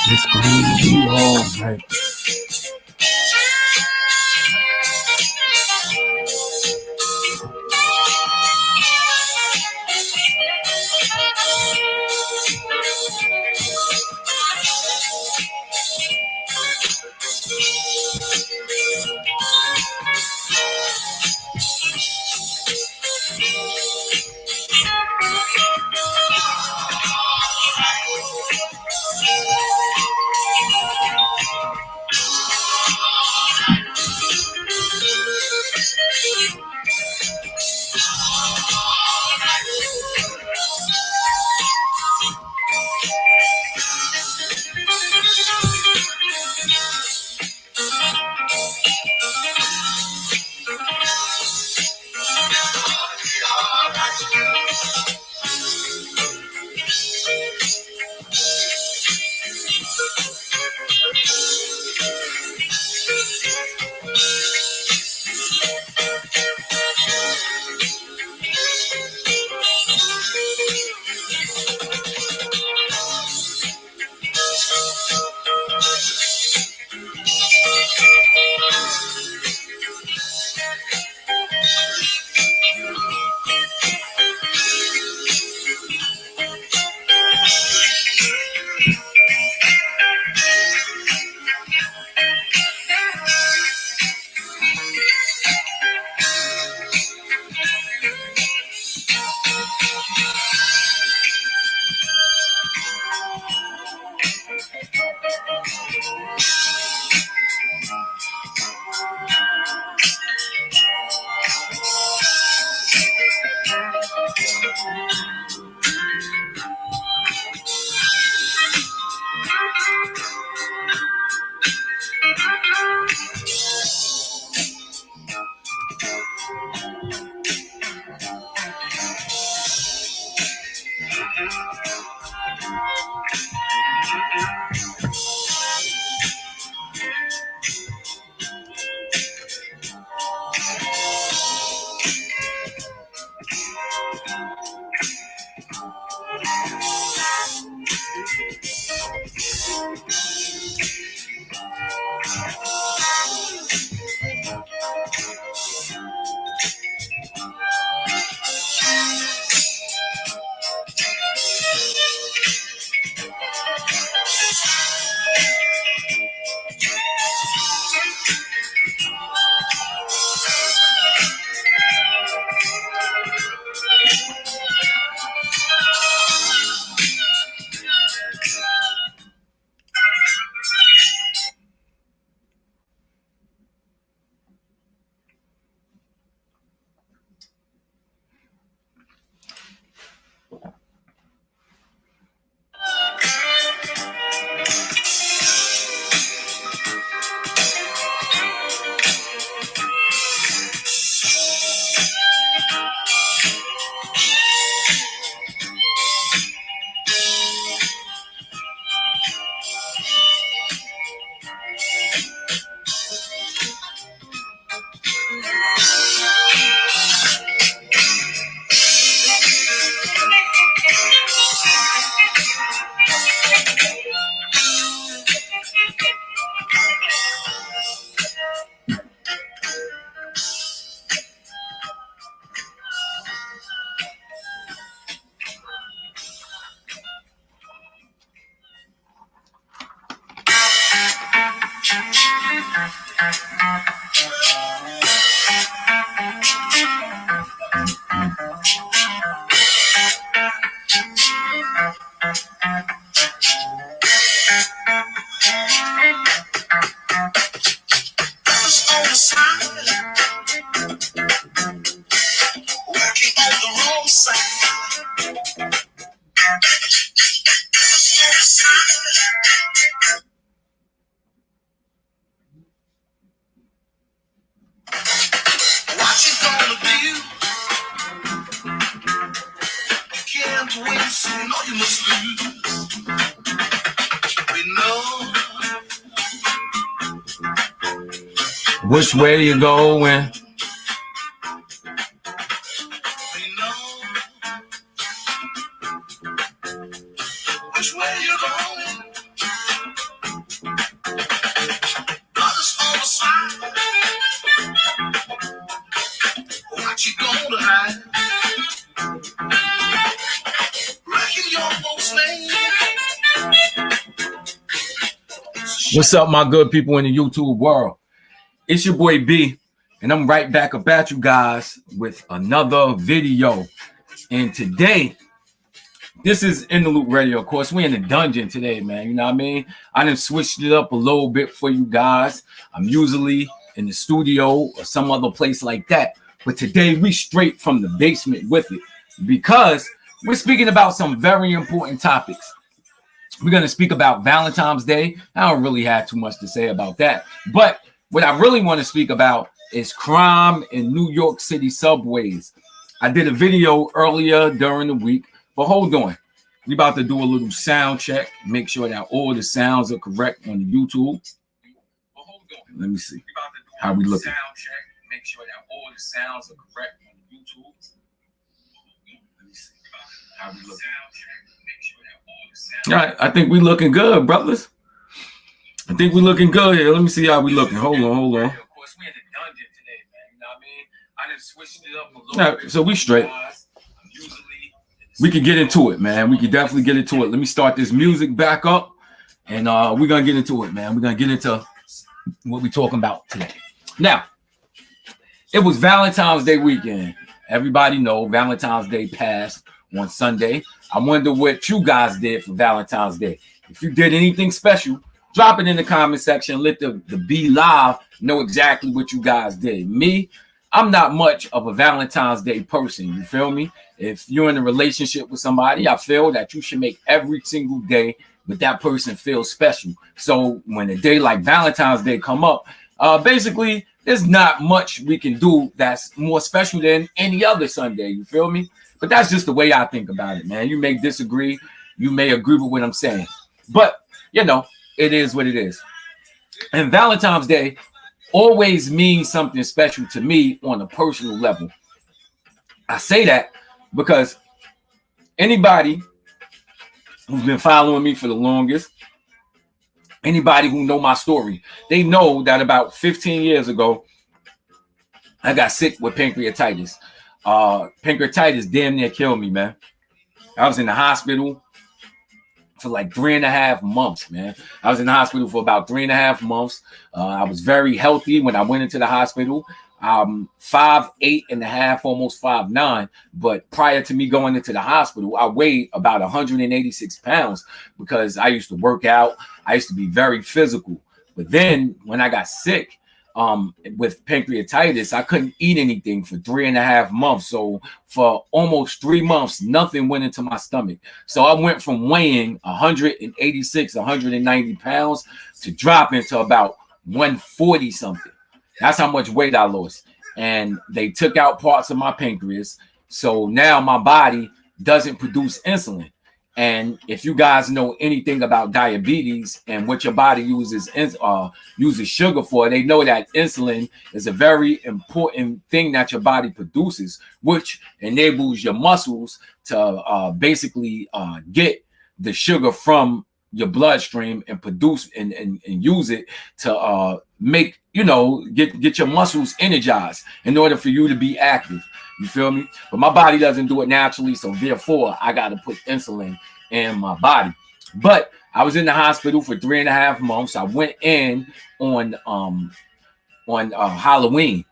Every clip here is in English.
It's going to be all right. Which way you going? Which way you going? Brothers on the side. What you gonna hide? Reckon your folks name. What's up, my good people in the YouTube world? It's your boy B, and I'm right back about you guys with another video. And today, this is In the Loop Radio. Of course, we're in the dungeon today, man. You know what I mean? I done switched it up a little bit for you guys. I'm usually in the studio or some other place like that. But today, we straight from the basement with it because we're speaking about some very important topics. We're going to speak about Valentine's Day. I don't really have too much to say about that. But what I really want to speak about is crime in New York City subways. I did a video earlier during the week, but hold on. We're about to do a little sound check, make sure that all the sounds are correct on the YouTube. Let me see how we looking. Make sure that all the sounds are correct on YouTube. Let me see how we looking. All right, I think we looking good, brothers. I think we're looking good here. Let me see how we looking. Hold on. Of course, we're in the dungeon today, man. You know what I mean? I done switched it up a little bit. So we straight. We can get into it, man. We can definitely get into it. Let me start this music back up, and we're gonna get into it, man. We're gonna get into what we're talking about today. Now, it was Valentine's Day weekend. Everybody know Valentine's Day passed on Sunday. I wonder what you guys did for Valentine's Day. If you did anything special, drop it in the comment section. Let the Be Live know exactly what you guys did. Me, I'm not much of a Valentine's Day person. You feel me? If you're in a relationship with somebody, I feel that you should make every single day with that person feel special. So when a day like Valentine's Day come up, basically, there's not much we can do that's more special than any other Sunday. You feel me? But that's just the way I think about it, man. You may disagree. You may agree with what I'm saying. But, you know, it is what it is. And Valentine's Day always means something special to me on a personal level. I say that because anybody who's been following me for the longest, anybody who know my story, they know that about 15 years ago, I got sick with pancreatitis. Pancreatitis damn near killed me, man. I was in the hospital for like 3.5 months, man. I was in the hospital for about 3.5 months. I was very healthy when I went into the hospital. 5'8.5", almost 5'9". But prior to me going into the hospital, I weighed about 186 pounds because I used to work out. I used to be very physical. But then when I got sick, with pancreatitis, I couldn't eat anything for 3.5 months. So for almost 3 months, nothing went into my stomach. So I went from weighing 186, 190 pounds to dropping to about 140 something. That's how much weight I lost. And they took out parts of my pancreas. So now my body doesn't produce insulin. And if you guys know anything about diabetes and what your body uses sugar for, they know that insulin is a very important thing that your body produces, which enables your muscles to basically get the sugar from your bloodstream and produce and use it to make, get your muscles energized in order for you to be active. You feel me? But my body doesn't do it naturally, so therefore I got to put insulin in my body. But I was in the hospital for 3.5 months. I went in on Halloween,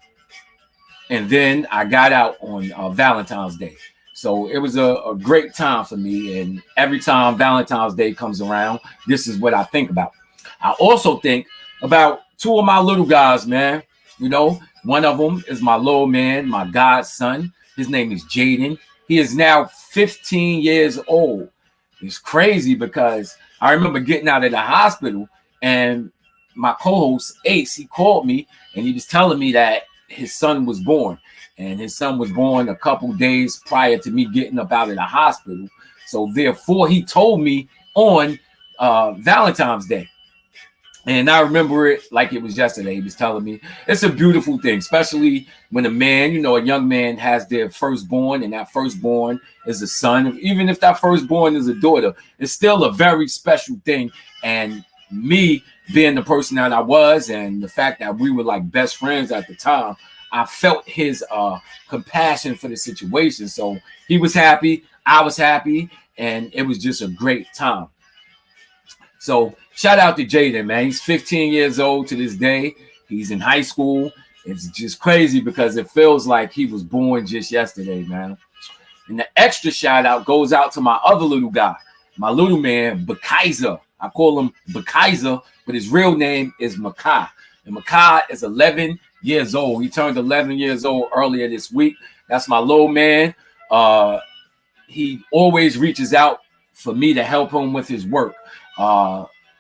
and then I got out on Valentine's Day. So it was a great time for me. And every time Valentine's Day comes around, this is what I think about. I also think about two of my little guys, man. You know, one of them is my little man, my godson. His name is Jaden. He is now 15 years old. It's crazy because I remember getting out of the hospital and my co-host Ace, he called me and he was telling me that his son was born. And his son was born a couple days prior to me getting up out of the hospital. So therefore, he told me on Valentine's Day. And I remember it like it was yesterday. He was telling me it's a beautiful thing, especially when a man, you know, a young man has their firstborn, and that firstborn is a son. Even if that firstborn is a daughter, it's still a very special thing. And me being the person that I was, and the fact that we were like best friends at the time, I felt his compassion for the situation. So he was happy, I was happy, and it was just a great time. So shout out to Jaden, man. He's 15 years old to this day. He's in high school. It's just crazy because it feels like he was born just yesterday, man. And the extra shout out goes out to my other little guy, my little man, Bakaiza. I call him Bakaiza, but his real name is Makai. And Makai is 11 years old. He turned 11 years old earlier this week. That's my little man. He always reaches out for me to help him with his work.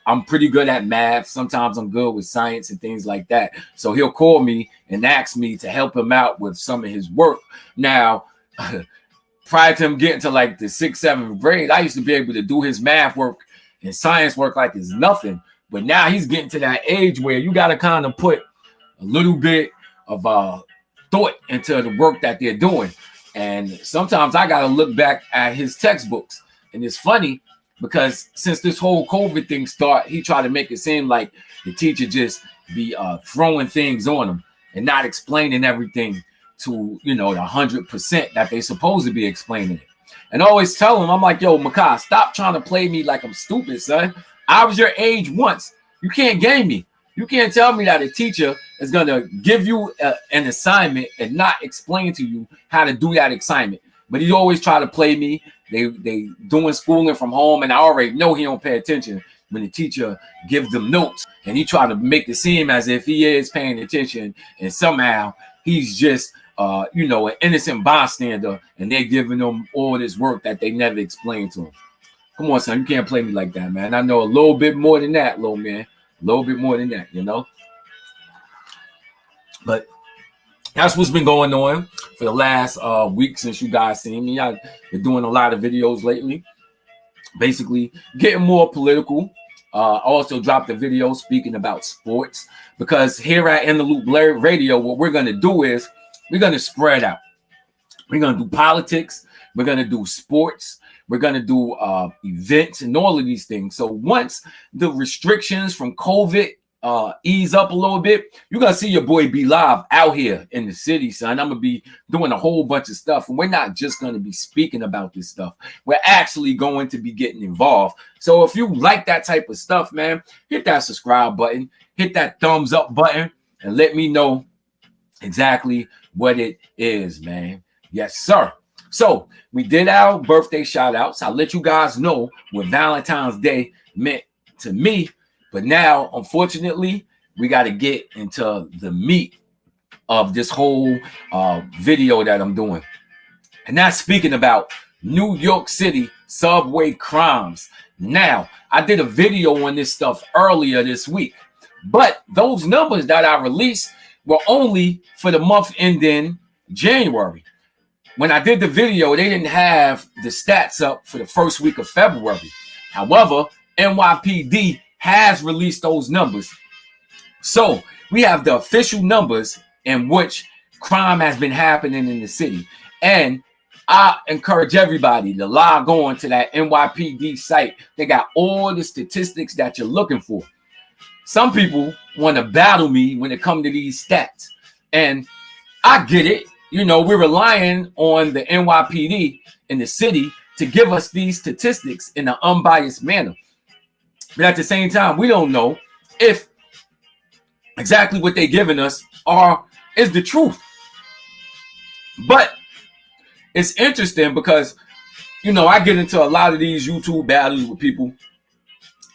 I'm pretty good at math. Sometimes I'm good with science and things like that. So he'll call me and ask me to help him out with some of his work. Now, prior to him getting to like the 6th, 7th grade, I used to be able to do his math work and science work like it's nothing. But now he's getting to that age where you got to kind of put a little bit of thought into the work that they're doing. And sometimes I got to look back at his textbooks. And it's funny because since this whole COVID thing started, he tried to make it seem like the teacher just be throwing things on him and not explaining everything to, you know, the 100% that they supposed to be explaining it. And I always tell him, I'm like, yo, Makai, stop trying to play me like I'm stupid, son. I was your age once. You can't game me. You can't tell me that a teacher is going to give you an assignment and not explain to you how to do that assignment. But he always try to play me. They doing schooling from home, and I already know he don't pay attention when the teacher gives them notes. And he try to make it seem as if he is paying attention, and somehow he's just, you know, an innocent bystander, and they're giving them all this work that they never explained to him. Come on, son, you can't play me like that, man. I know a little bit more than that, little man. A little bit more than that, you know. But that's what's been going on for the last week since you guys seen me. I've been doing a lot of videos lately, basically getting more political. I also dropped a video speaking about sports because here at In the Loop Radio, what we're going to do is we're going to spread out. We're going to do politics. We're going to do sports. We're going to do events and all of these things. So once the restrictions from COVID ease up a little bit, you're going to see your boy be live out here in the city, son. I'm going to be doing a whole bunch of stuff. And we're not just going to be speaking about this stuff. We're actually going to be getting involved. So if you like that type of stuff, man, hit that subscribe button, hit that thumbs up button, and let me know exactly what it is, man. Yes, sir. So we did our birthday shout outs. I'll let you guys know what Valentine's Day meant to me. But now, unfortunately, we got to get into the meat of this whole video that I'm doing. And that's speaking about New York City subway crimes. Now, I did a video on this stuff earlier this week, but those numbers that I released were only for the month ending January. When I did the video, they didn't have the stats up for the first week of February. However, NYPD has released those numbers. So we have the official numbers in which crime has been happening in the city. And I encourage everybody to log on to that NYPD site. They got all the statistics that you're looking for. Some people want to battle me when it comes to these stats. And I get it. You know, we're relying on the NYPD in the city to give us these statistics in an unbiased manner. But at the same time, we don't know if exactly what they're giving us is the truth. But it's interesting because, I get into a lot of these YouTube battles with people,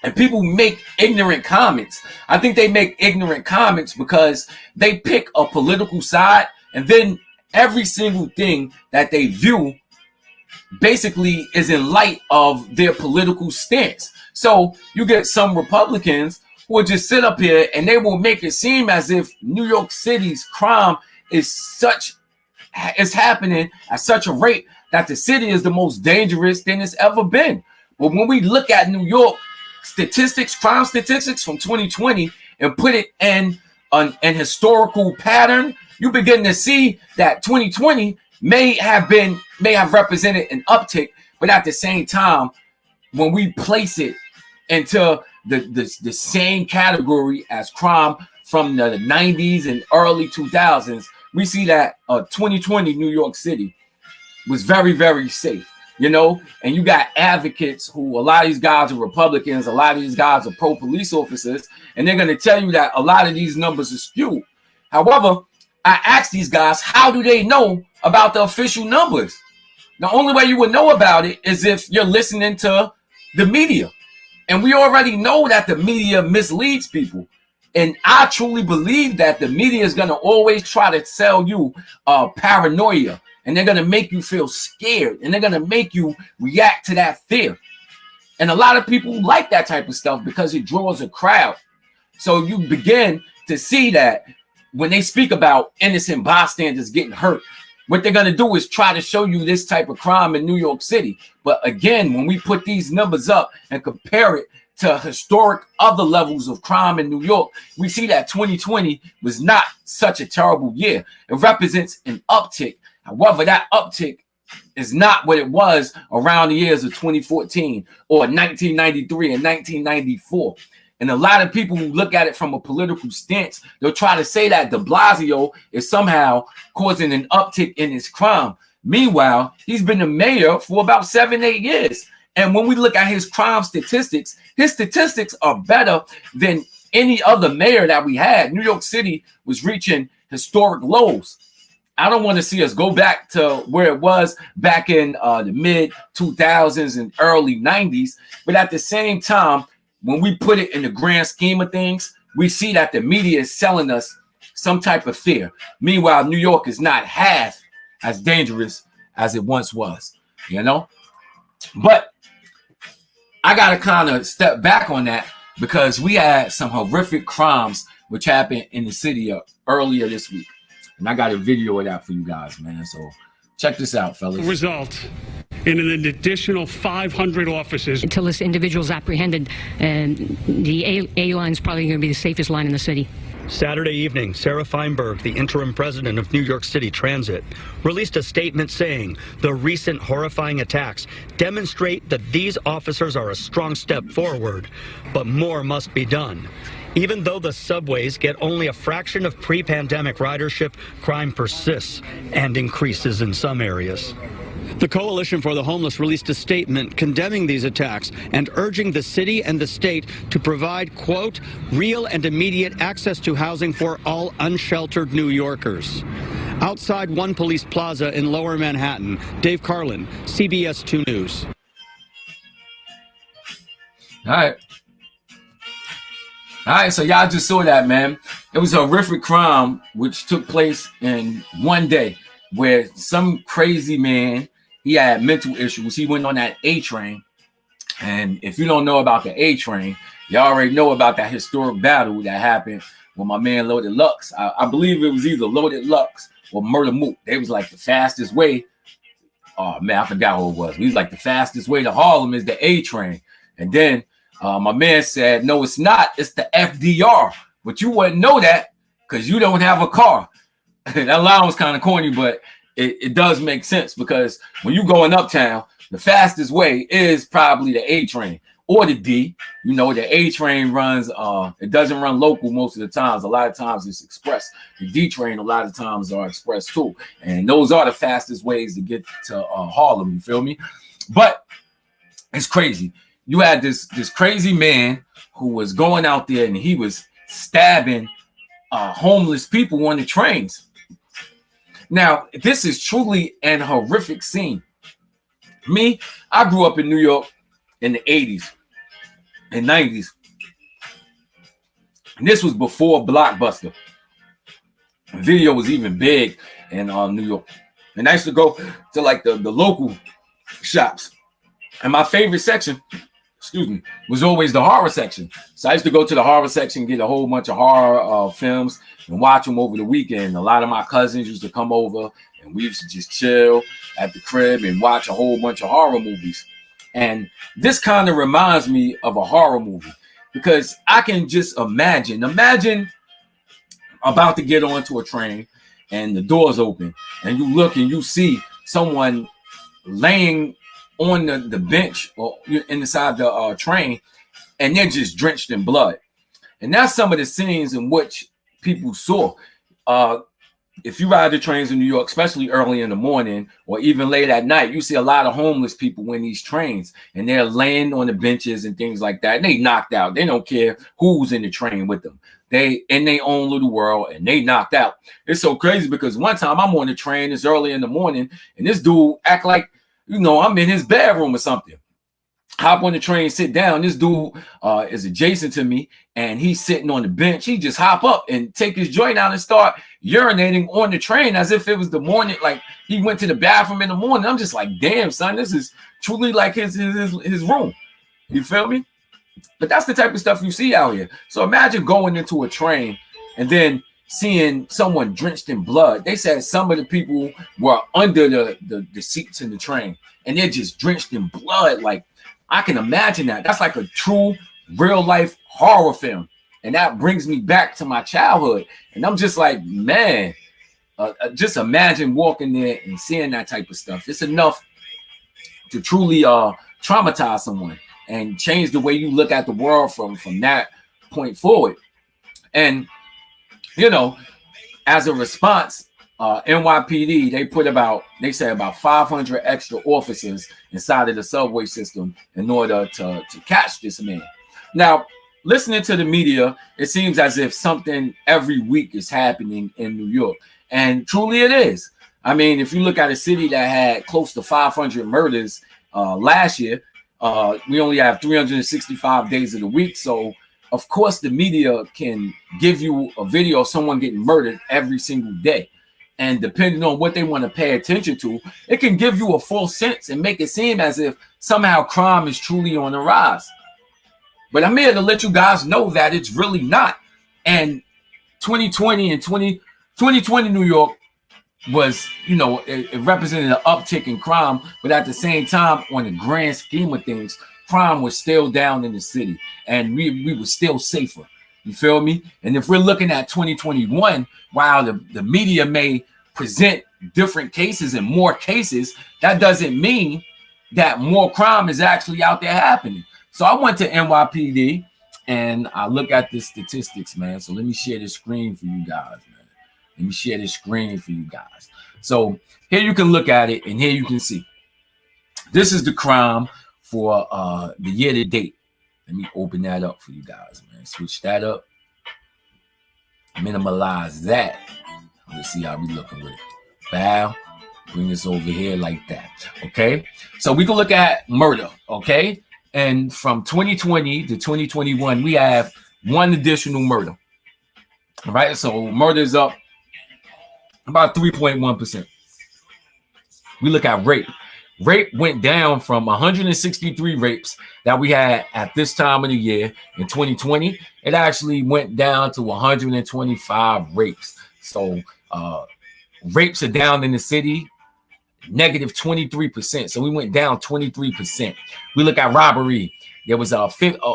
and people make ignorant comments. I think they make ignorant comments because they pick a political side, and then every single thing that they view basically is in light of their political stance. So you get some Republicans who will just sit up here and they will make it seem as if New York City's crime is happening at such a rate that the city is the most dangerous thing it's ever been. But when we look at New York crime statistics from 2020, and put it in an historical pattern, you begin to see that 2020 may have represented an uptick, but at the same time, when we place it into the same category as crime from the 90s and early 2000s, we see that 2020 New York City was very, very safe, and you got advocates who, a lot of these guys are Republicans, a lot of these guys are pro-police officers, and they're going to tell you that a lot of these numbers are skewed. However, I asked these guys, how do they know about the official numbers? The only way you would know about it is if you're listening to the media. And we already know that the media misleads people. And I truly believe that the media is going to always try to sell you paranoia. And they're going to make you feel scared. And they're going to make you react to that fear. And a lot of people like that type of stuff because it draws a crowd. So you begin to see that when they speak about innocent bystanders getting hurt, what they're going to do is try to show you this type of crime in New York City. But again, when we put these numbers up and compare it to historic other levels of crime in New York, we see that 2020 was not such a terrible year. It represents an uptick. However, that uptick is not what it was around the years of 2014 or 1993 and 1994. And a lot of people who look at it from a political stance, they'll try to say that de Blasio is somehow causing an uptick in his crime. Meanwhile, he's been the mayor for about 7-8 years. And when we look at his crime statistics, his statistics are better than any other mayor that we had. New York City was reaching historic lows. I don't want to see us go back to where it was back in the mid 2000s and early 90s. But at the same time, when we put it in the grand scheme of things, we see that the media is selling us some type of fear. Meanwhile, New York is not half as dangerous as it once was, But I got to kind of step back on that because we had some horrific crimes which happened in the city earlier this week. And I got a video of that for you guys, man. So check this out, fellas. Result in an additional 500 officers. Until this individual is apprehended, the A line is probably going to be the safest line in the city. Saturday evening, Sarah Feinberg, the interim president of New York City Transit, released a statement saying the recent horrifying attacks demonstrate that these officers are a strong step forward, but more must be done. Even though the subways get only a fraction of pre-pandemic ridership, crime persists and increases in some areas. The Coalition for the Homeless released a statement condemning these attacks and urging the city and the state to provide, quote, real and immediate access to housing for all unsheltered New Yorkers. Outside One Police Plaza in Lower Manhattan, Dave Carlin, CBS 2 News. All right, so y'all just saw that, man. It was a horrific crime which took place in one day where some crazy man, he had mental issues. He went on that A train. And if you don't know about the A train, you already know about that historic battle that happened with my man Loaded Lux. I believe it was either Loaded Lux or Murder Mook. They was like the fastest way. Oh, man, I forgot who it was. He was like the fastest way to Harlem is the A train. And then my man said, no, it's not. It's the FDR. But you wouldn't know that because you don't have a car. That line was kind of corny, but it does make sense because when you going uptown, the fastest way is probably the A train or the D. The A train runs, it doesn't run local most of the times. A lot of times it's express. The D train a lot of times are express too. And those are the fastest ways to get to Harlem, you feel me? But it's crazy. you had this crazy man who was going out there and he was stabbing homeless people on the trains. Now, this is truly an horrific scene. Me, I grew up in New York in the 80s and 90s. And this was before Blockbuster. Video was even big in New York. And I used to go to like the local shops. And my favorite section, was always the horror section. So I used to go to the horror section, get a whole bunch of horror films and watch them over the weekend. A lot of my cousins used to come over and we used to just chill at the crib and watch a whole bunch of horror movies. And this kind of reminds me of a horror movie because I can just imagine about to get onto a train and the doors open and you look and you see someone laying on the bench or inside the train, and they're just drenched in blood. And that's some of the scenes in which people saw. If you ride the trains in New York, especially early in the morning or even late at night, you see a lot of homeless people in these trains, and they're laying on the benches and things like that. And they knocked out. They don't care who's in the train with them. They in their own little world, and they knocked out. It's so crazy because one time I'm on the train, it's early in the morning, and this dude act like, I'm in his bedroom or something. Hop on the train, sit down. This dude is adjacent to me, and he's sitting on the bench. He just hop up and take his joint out and start urinating on the train as if it was the morning, like he went to the bathroom in the morning. I'm just like, damn, son, this is truly like his room. You feel me? But that's the type of stuff you see out here. So imagine going into a train and then seeing someone drenched in blood. They said some of the people were under the seats in the train, and they're just drenched in blood. Like, I can imagine that. That's like a true real life horror film. And that brings me back to my childhood. And I'm just like, man, just imagine walking there and seeing that type of stuff. It's enough to truly traumatize someone and change the way you look at the world from that point forward. And as a response, NYPD, they say about 500 extra officers inside of the subway system in order to catch this man. Now, listening to the media, it seems as if something every week is happening in New York. And truly it is. I mean, if you look at a city that had close to 500 murders last year, we only have 365 days of the week. So of course, the media can give you a video of someone getting murdered every single day. And depending on what they want to pay attention to, it can give you a full sense and make it seem as if somehow crime is truly on the rise. But I'm here to let you guys know that it's really not. And 2020 New York was, it represented an uptick in crime. But at the same time, on the grand scheme of things, crime was still down in the city, and we were still safer. You feel me? And if we're looking at 2021, while the media may present different cases and more cases, that doesn't mean that more crime is actually out there happening. So I went to NYPD and I look at the statistics, man. So let me share the screen for you guys, man. Let me share the screen for you guys. So here you can look at it, and here you can see. This is the crime for the year to date. Let me open that up for you guys, man. Switch that up. Minimize that. Let's see how we looking with it. Bow. Bring this over here like that. Okay. So we can look at murder. Okay. And from 2020 to 2021, we have one additional murder. All right. So murder is up about 3.1%. We look at rape. Rape went down from 163 rapes that we had at this time of the year in 2020. It actually went down to 125 rapes. So rapes are down in the city, negative 23%. So we went down 23%. We look at robbery. There was a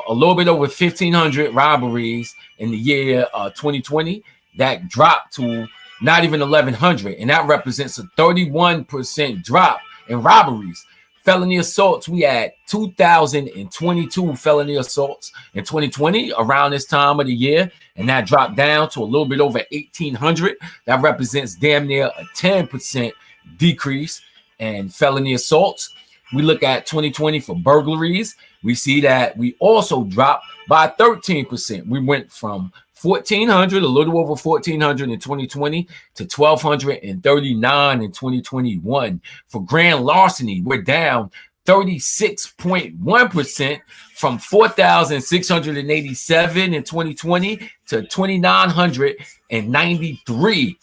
little bit over 1,500 robberies in the year 2020. That dropped to not even 1,100. And that represents a 31% drop in robberies. Felony assaults, we had 2,022 felony assaults in 2020 around this time of the year, and that dropped down to a little bit over 1,800. That represents damn near a 10% decrease in felony assaults. We look at 2020 for burglaries. we see that we also dropped by 13%. We went from 1,400, a little over 1,400 in 2020 to 1,239 in 2021. For grand larceny, we're down 36.1% from 4,687 in 2020 to 2,993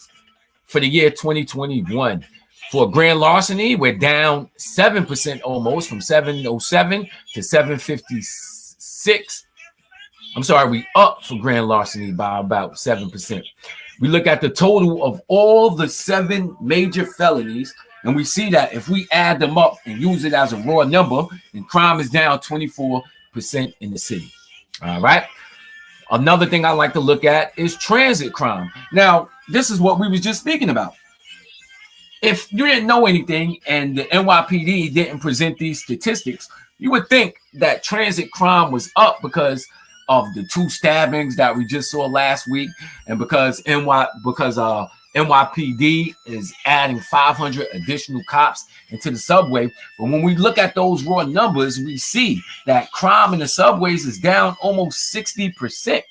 for the year 2021. For grand larceny, we're down 7% almost, from 707 to 756. I'm sorry, we up for grand larceny by about 7%. We look at the total of all the 7 major felonies, and we see that if we add them up and use it as a raw number, then crime is down 24% in the city. All right. Another thing I like to look at is transit crime. Now, this is what we was just speaking about. If you didn't know anything and the NYPD didn't present these statistics, you would think that transit crime was up because of the 2 stabbings that we just saw last week, and because NYPD is adding 500 additional cops into the subway. But when we look at those raw numbers, we see that crime in the subways is down almost 60%.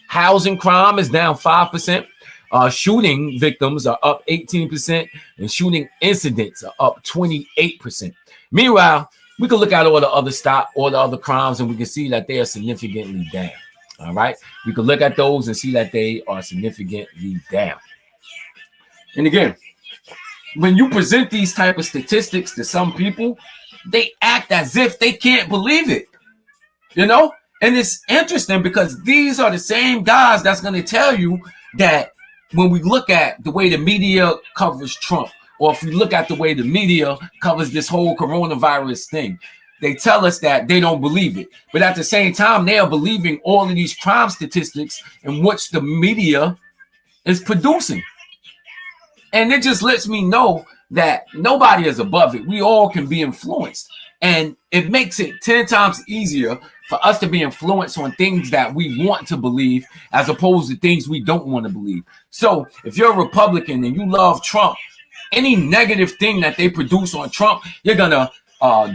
Housing crime is down 5%. Shooting victims are up 18%, and shooting incidents are up 28%. Meanwhile, we can look at all the other crimes, and we can see that they are significantly down. All right, we can look at those and see that they are significantly down. And again, when you present these type of statistics to some people, they act as if they can't believe it, you know? And it's interesting because these are the same guys that's going to tell you that when we look at the way the media covers Trump, or if we look at the way the media covers this whole coronavirus thing, they tell us that they don't believe it. But at the same time, they are believing all of these crime statistics in which the media is producing. And it just lets me know that nobody is above it. We all can be influenced. And it makes it 10 times easier for us to be influenced on things that we want to believe as opposed to things we don't want to believe. So if you're a Republican and you love Trump, any negative thing that they produce on Trump, you're going to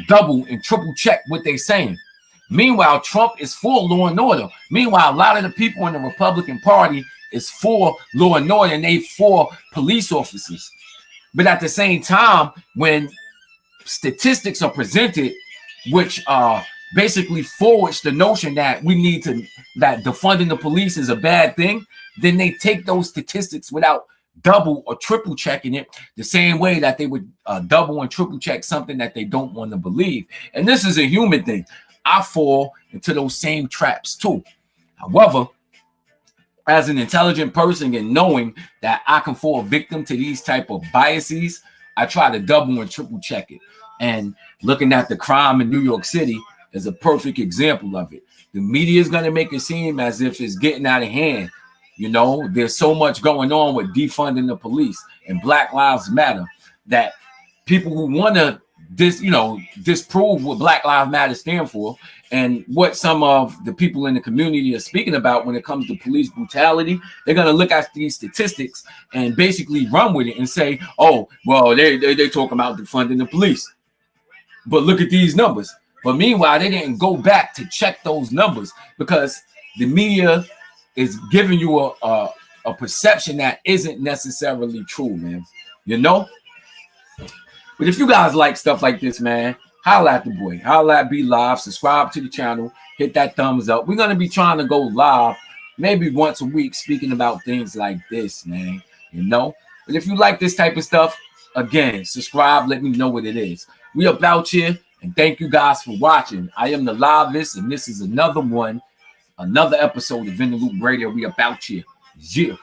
double and triple check what they're saying. Meanwhile, Trump is for law and order. Meanwhile, a lot of the people in the Republican Party is for law and order, and they for police officers. But at the same time, when statistics are presented, which basically forwards the notion that that defunding the police is a bad thing, then they take those statistics without double or triple checking it, the same way that they would double and triple check something that they don't want to believe. And this is a human thing. I fall into those same traps too. However, as an intelligent person and knowing that I can fall victim to these type of biases, I try to double and triple check it. And looking at the crime in New York City is a perfect example of it. The media is going to make it seem as if it's getting out of hand. You know, there's so much going on with defunding the police and Black Lives Matter that people who want to disprove what Black Lives Matter stand for and what some of the people in the community are speaking about when it comes to police brutality, they're going to look at these statistics and basically run with it and say, oh, well, they talk about defunding the police. But look at these numbers. But meanwhile, they didn't go back to check those numbers because the media is giving you a perception that isn't necessarily true, man. You know? But if you guys like stuff like this, man, holla at the boy. Holla at Be Live. Subscribe to the channel. Hit that thumbs up. We're going to be trying to go live maybe once a week speaking about things like this, man. You know? But if you like this type of stuff, again, subscribe. Let me know what it is. We about here. And thank you guys for watching. I am the Livest, and this is another episode of In the Loop Radio. We about here. Yeah.